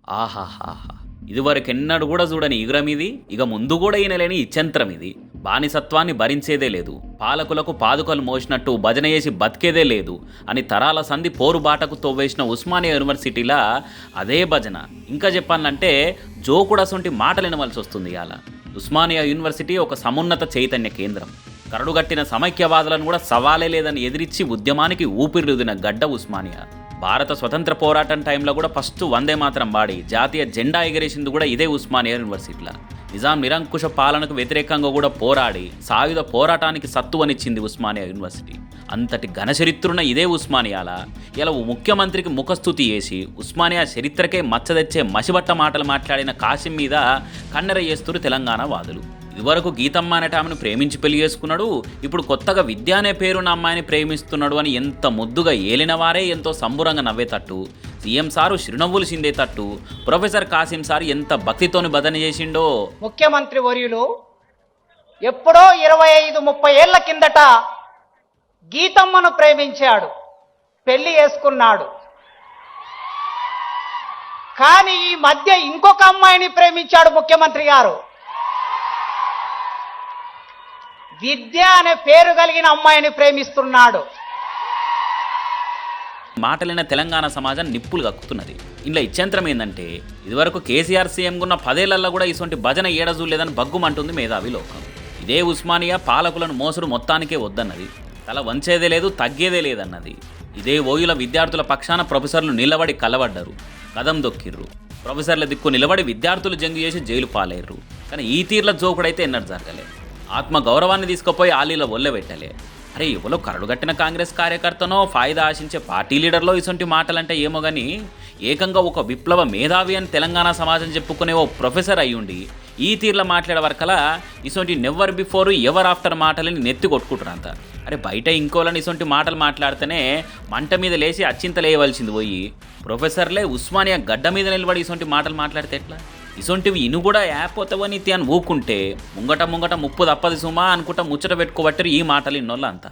ఆహాహాహా! ఇదివరకెన్నడూ గూడా జూడని ఇగురమిది, ఇగ ముందు గూడా ఈనలేని ఇచ్యంత్రమిది. బానిసత్వాన్ని భరించేదే లేదు. పాలకులకు పాదుకలు మోసినట్టు భజన చేసి బతికేదే లేదు అని తరాల సంధి పోరుబాటకు తవ్వేసిన ఉస్మానియా యూనివర్సిటీలా అదే భజన. ఇంకా చెప్పాలంటే జోకుడసొంటి మాటలినవలసొస్తుంది ఇయాల. ఉస్మానియా యూనివర్సిటీ ఒక సమున్నత చైతన్య కేంద్రం. కరడుగట్టిన సమైక్యవాదులను కూడా సవాలే లేదని ఎదిరించి ఉద్యమానికి ఊపిరిదిన గడ్డ ఉస్మానియా. భారత స్వతంత్ర పోరాటం టైంలో కూడా ఫస్ట్ వందే మాత్రం వాడి జాతీయ జెండా ఎగరేసింది కూడా ఇదే ఉస్మానియా యూనివర్సిటీలో. నిజాం నిరంకుశ పాలనకు వ్యతిరేకంగా కూడా పోరాడి సాయుధ పోరాటానికి సత్తువనిచ్చింది ఉస్మానియా యూనివర్సిటీ. అంతటి ఘనచరిత్రున్న ఇదే ఉస్మానియాల ఇలా ముఖ్యమంత్రికి ముఖస్థుతి చేసి ఉస్మానియా చరిత్రకే మచ్చ తెచ్చే మసిబట్ట మాటలు మాట్లాడిన కాసిం మీద కన్నెర చేస్తురు తెలంగాణ వాదులు. ఇదివరకు గీతమ్మ అనేట ఆమెను ప్రేమించి పెళ్లి చేసుకున్నాడు, ఇప్పుడు కొత్తగా విద్య అనే పేరున్న అమ్మాయిని ప్రేమిస్తున్నాడు అని ఎంత ముద్దుగా ఏలిన వారే ఎంతో సంబురంగా నవ్వేటట్టు, సీఎం సారు చిరునవ్వులు సిందేటట్టు ప్రొఫెసర్ కాసిం సార్ ఎంత భక్తితోని బదన చేసిండో. ముఖ్యమంత్రి వర్యులు ఎప్పుడో 25-30 ఏళ్ల కిందట గీతమ్మను ప్రేమించాడు, పెళ్లి చేసుకున్నాడు. కానీ ఈ మధ్య ఇంకొక అమ్మాయిని ప్రేమించాడు ముఖ్యమంత్రి గారు. విద్య అనే పేరు కలిగిన అమ్మాయిని ప్రేమిస్తున్నాడు. మాటలైన తెలంగాణ సమాజం నిప్పులు కక్కుతున్నది. ఇంట్లో ఇచ్యంత్రం ఏంటంటే ఇదివరకు కేసీఆర్ సీఎంగా ఉన్న 10 ఏళ్లలో కూడా ఇటువంటి భజన ఏడజూలేదని బగ్గుమంటుంది మేధావి లోకం. ఇదే ఉస్మానియా పాలకులను మోసరు మొత్తానికే వద్దన్నది, తల వంచేదే లేదు తగ్గేదే లేదన్నది. ఇదే ఓయుల విద్యార్థుల పక్షాన ప్రొఫెసర్లు నిలబడి కలవడ్డరు, కదం దొక్కిర్రు. ప్రొఫెసర్ల దిక్కు నిలబడి విద్యార్థులు జంగు చేసి జైలు పాలేర్రు. కానీ ఈ తీర్ల జోకుడైతే ఎన్నడూ జరగలే. ఆత్మ గౌరవాన్ని తీసుకుపోయి ఆలీల ఒళ్ళెబెట్టలే. అరే ఎవరో కరడుగట్టిన కాంగ్రెస్ కార్యకర్తనో ఫాయిదా ఆశించే పార్టీ లీడర్లో ఇసొంటి మాటలంటే ఏమో కానీ ఏకంగా ఒక విప్లవ మేధావి అని తెలంగాణ సమాజం చెప్పుకునే ఓ ప్రొఫెసర్ అయ్యుండి ఈ తీర్ల మాట్లాడే వరకలా ఇసొంటి నెవర్ బిఫోర్ ఎవర్ ఆఫ్టర్ మాటలని నెత్తి కొట్టుకుంటారు అంతా. అరే బయట ఇంకోలని ఇసొంటి మాటలు మాట్లాడితేనే మంట మీద లేచి అచ్చింతలేయవలసింది పోయి ప్రొఫెసర్లే ఉస్మానియా గడ్డ మీద నిలబడి ఇసొంటి మాటలు మాట్లాడితే ఎట్లా? ఇసొంటివి ఇను కూడా యాపోతవనీతి అని ఊకుంటే ముంగట ముప్పు తప్పది సుమా అనుకుంటా ముచ్చట పెట్టుకోబట్టారు ఈ మాటలు ఇన్నోళ్ళు అంతా.